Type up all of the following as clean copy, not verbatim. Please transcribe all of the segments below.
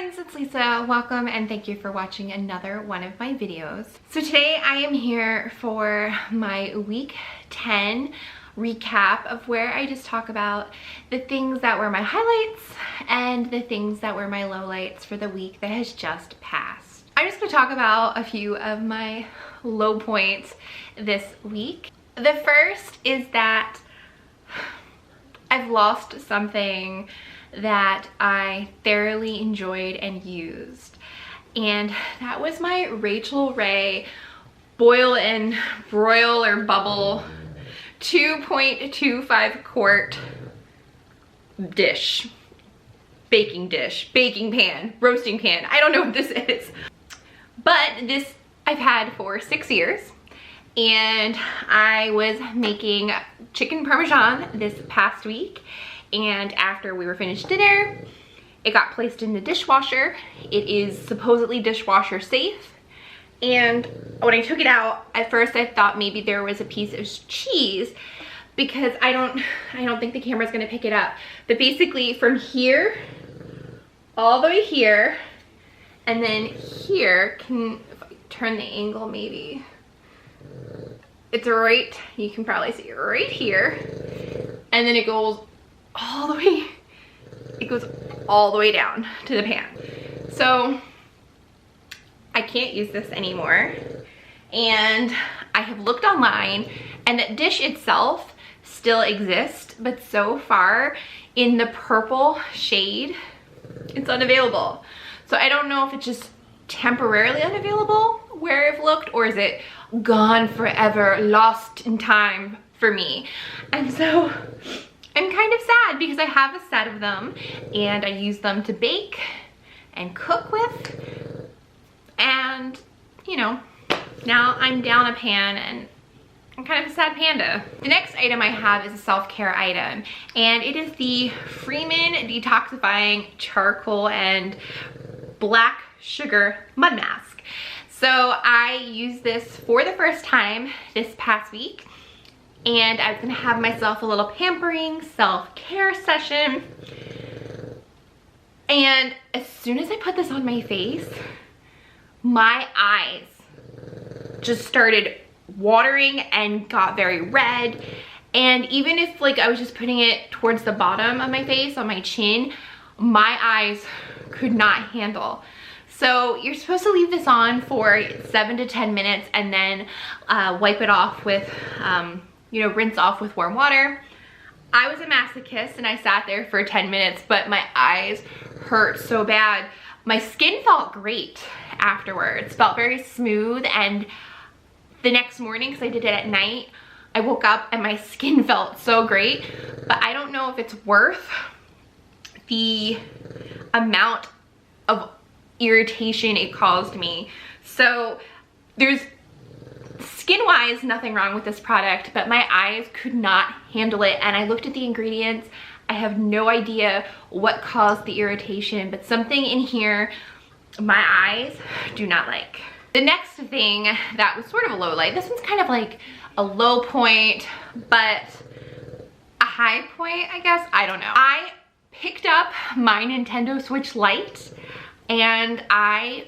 friends, it's Lisa. Welcome and thank you for watching another one of my videos. So today I am here for my week 10 recap of where I just talk about the things that were my highlights and the things that were my lowlights for the week that has just passed. I'm just gonna talk about a few of my low points this week. The first is that I've lost something that I thoroughly enjoyed and used, and that was my Rachel Ray boil and broil or bubble 2.25 quart dish, baking pan, roasting pan. I don't know what this is, but this I've had for 6 years, and I was making chicken parmesan this past week, and after we were finished dinner, it got placed in the dishwasher. It is supposedly dishwasher safe, and when I took it out, at first I thought maybe there was a piece of cheese, because I don't think the camera's gonna pick it up, but basically from here all the way here and then here, if I turn the angle maybe, it's right, you can probably see it right here, and then it goes all the way, down to the pan. So I can't use this anymore, and I have looked online and that dish itself still exists, but so far in the purple shade it's unavailable. So I don't know if it's just temporarily unavailable where I've looked, or is it gone forever, lost in time for me. And so I'm kind of sad because I have a set of them and I use them to bake and cook with, and you know, now I'm down a pan and I'm kind of a sad panda. The next item I have is a self-care item, and it is the Freeman Detoxifying Charcoal and Black Sugar Mud Mask. So I used this for the first time this past week, and I was gonna have myself a little pampering self-care session. And as soon as I put this on my face, my eyes just started watering and got very red. And even if like I was just putting it towards the bottom of my face, on my chin, my eyes could not handle. So you're supposed to leave this on for 7 to 10 minutes and then wipe it off with, you know, rinse off with warm water. I was a masochist and I sat there for 10 minutes, but my eyes hurt so bad. My skin felt great afterwards, felt very smooth, and the next morning, because I did it at night, I woke up and my skin felt so great, but I don't know if it's worth the amount of irritation it caused me. So there's skin-wise nothing wrong with this product, but my eyes could not handle it, and I looked at the ingredients. I have no idea what caused the irritation, but something in here my eyes do not like. The next thing that was sort of a low light, this one's kind of like a low point, but a high point, I guess, I don't know. I picked up my Nintendo Switch Lite and I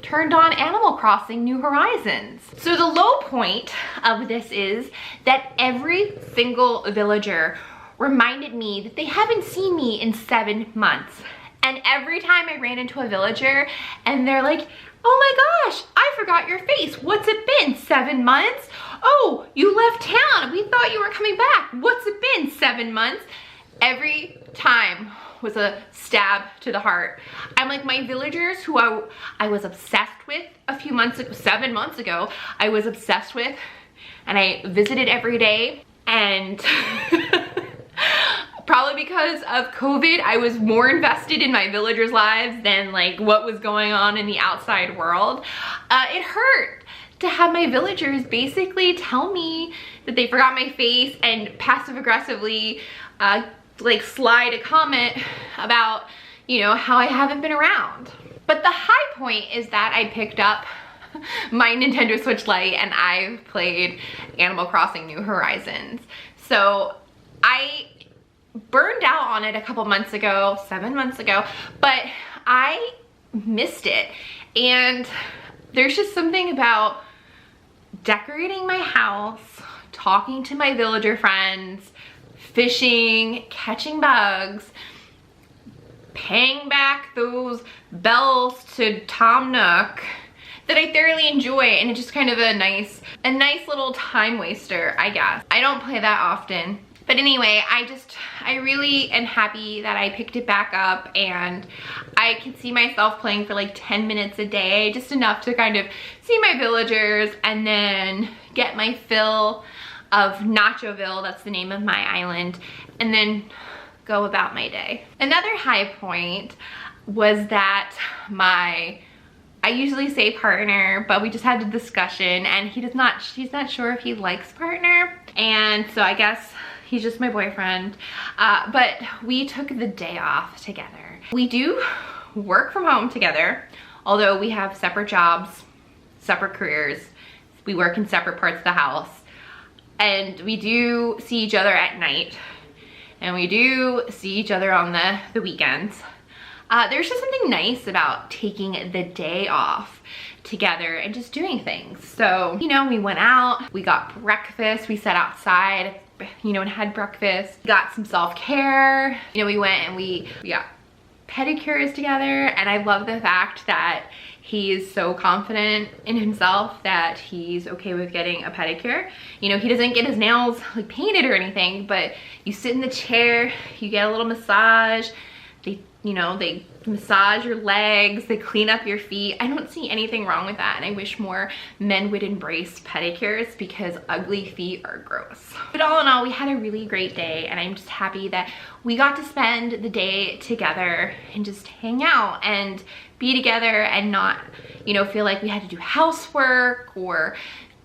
turned on Animal Crossing New Horizons. So the low point of this is that every single villager reminded me that they haven't seen me in 7 months. And every time I ran into a villager and they're like, oh my gosh, I forgot your face. What's it been, 7 months? Oh, you left town. We thought you were coming back. What's it been, 7 months? Every time was a stab to the heart. I'm like, my villagers who I was obsessed with a few months ago, 7 months ago, I was obsessed with, and I visited every day, and probably because of COVID, I was more invested in my villagers' lives than like what was going on in the outside world. It hurt to have my villagers basically tell me that they forgot my face and passive aggressively like slide a comment about, you know, how I haven't been around. But the high point is that I picked up my Nintendo Switch Lite and I've played Animal Crossing New Horizons. So I burned out on it a couple months ago, 7 months ago, but I missed it. And there's just something about decorating my house, talking to my villager friends, fishing, catching bugs, paying back those bells to Tom Nook that I thoroughly enjoy, and it's just kind of a nice little time waster, I guess. I don't play that often. But anyway, I really am happy that I picked it back up, and I can see myself playing for like 10 minutes a day, just enough to kind of see my villagers and then get my fill of Nachoville, that's the name of my island, and then go about my day. Another high point was that I usually say partner, but we just had a discussion, and he's not sure if he likes partner, and so I guess he's just my boyfriend. But we took the day off together. We do work from home together, although we have separate jobs, separate careers. We work in separate parts of the house, and we do see each other at night, and we do see each other on the weekends. There's just something nice about taking the day off together and just doing things. So, you know, we went out, we got breakfast, we sat outside, you know, and had breakfast, got some self-care. You know, we went and we got pedicures together, and I love the fact that he is so confident in himself that he's okay with getting a pedicure. You know, he doesn't get his nails like painted or anything, but you sit in the chair, you get a little massage, they massage your legs, they clean up your feet. I don't see anything wrong with that, and I wish more men would embrace pedicures because ugly feet are gross. But all in all, we had a really great day, and I'm just happy that we got to spend the day together and just hang out and be together and not, you know, feel like we had to do housework or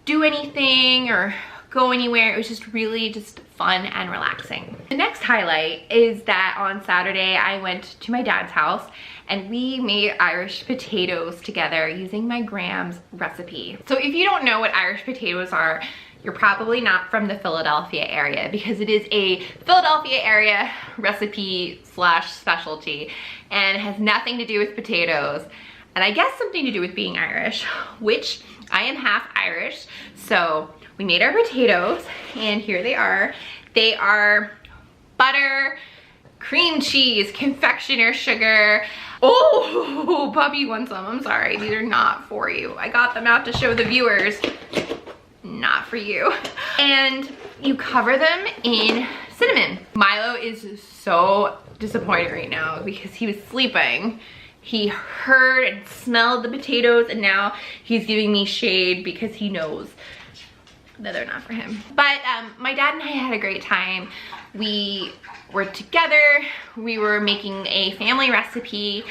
do anything or go anywhere. It was just really just fun and relaxing. The next highlight is that on Saturday I went to my dad's house and we made Irish potatoes together using my Gram's recipe. So if you don't know what Irish potatoes are, you're probably not from the Philadelphia area, because it is a Philadelphia area recipe slash specialty, and it has nothing to do with potatoes, and I guess something to do with being Irish, which I am half Irish. So we made our potatoes, and here they are. They are butter, cream cheese, confectioner sugar. Oh, puppy wants some. I'm sorry, these are not for you. I got them out to show the viewers. Not for you. And you cover them in cinnamon. Milo is so disappointed right now because he was sleeping. He heard and smelled the potatoes, and now he's giving me shade because he knows that they're not for him. But my dad and I had a great time. We were together, we were making a family recipe,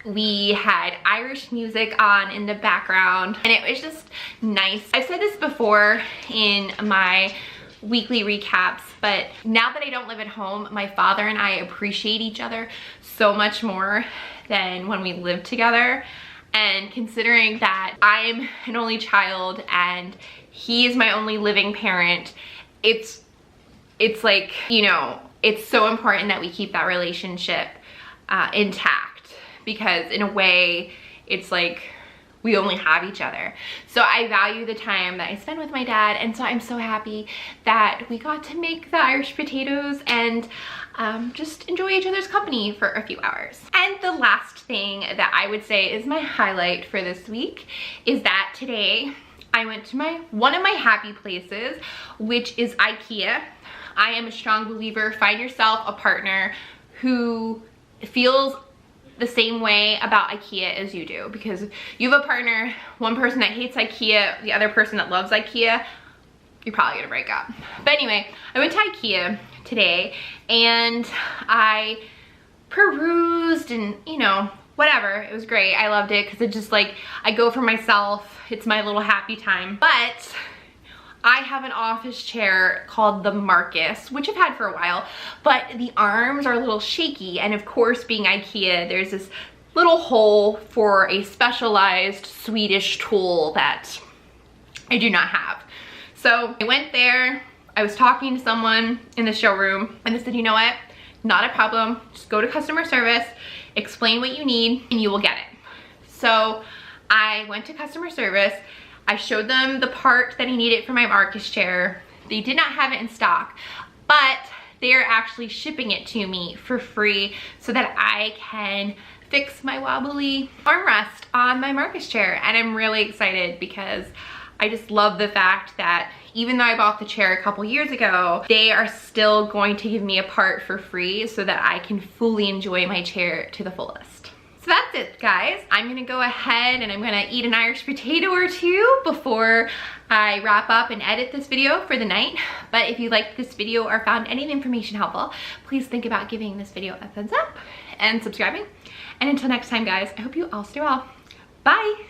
we had Irish music on in the background, and it was just nice. I've said this before in my weekly recaps, but now that I don't live at home, my father and I appreciate each other so much more than when we lived together. And considering that I'm an only child and he is my only living parent, it's like, you know, it's so important that we keep that relationship intact, because in a way it's like we only have each other. So I value the time that I spend with my dad, and so I'm so happy that we got to make the Irish potatoes and just enjoy each other's company for a few hours. And the last thing that I would say is my highlight for this week is that today I went to one of my happy places, which is IKEA. I am a strong believer, find yourself a partner who feels the same way about IKEA as you do, because you have a partner, one person that hates IKEA, the other person that loves IKEA, you're probably gonna break up. But anyway, I went to IKEA today and I perused and, you know, whatever, it was great. I loved it because it's just like, I go for myself, it's my little happy time. But I have an office chair called the Marcus, which I've had for a while, but the arms are a little shaky, and of course, being IKEA, there's this little hole for a specialized Swedish tool that I do not have. So I went there, I was talking to someone in the showroom, and they said, you know what? not a problem. Just go to customer service, explain what you need, and you will get it. So I went to customer service. I showed them the part that I needed for my Marcus chair. They did not have it in stock, but they're actually shipping it to me for free so that I can fix my wobbly armrest on my Marcus chair. And I'm really excited because I just love the fact that even though I bought the chair a couple years ago, they are still going to give me a part for free so that I can fully enjoy my chair to the fullest. So that's it, guys. I'm gonna go ahead and I'm gonna eat an Irish potato or two before I wrap up and edit this video for the night. But if you liked this video or found any of the information helpful, please think about giving this video a thumbs up and subscribing. And until next time, guys, I hope you all stay well. Bye.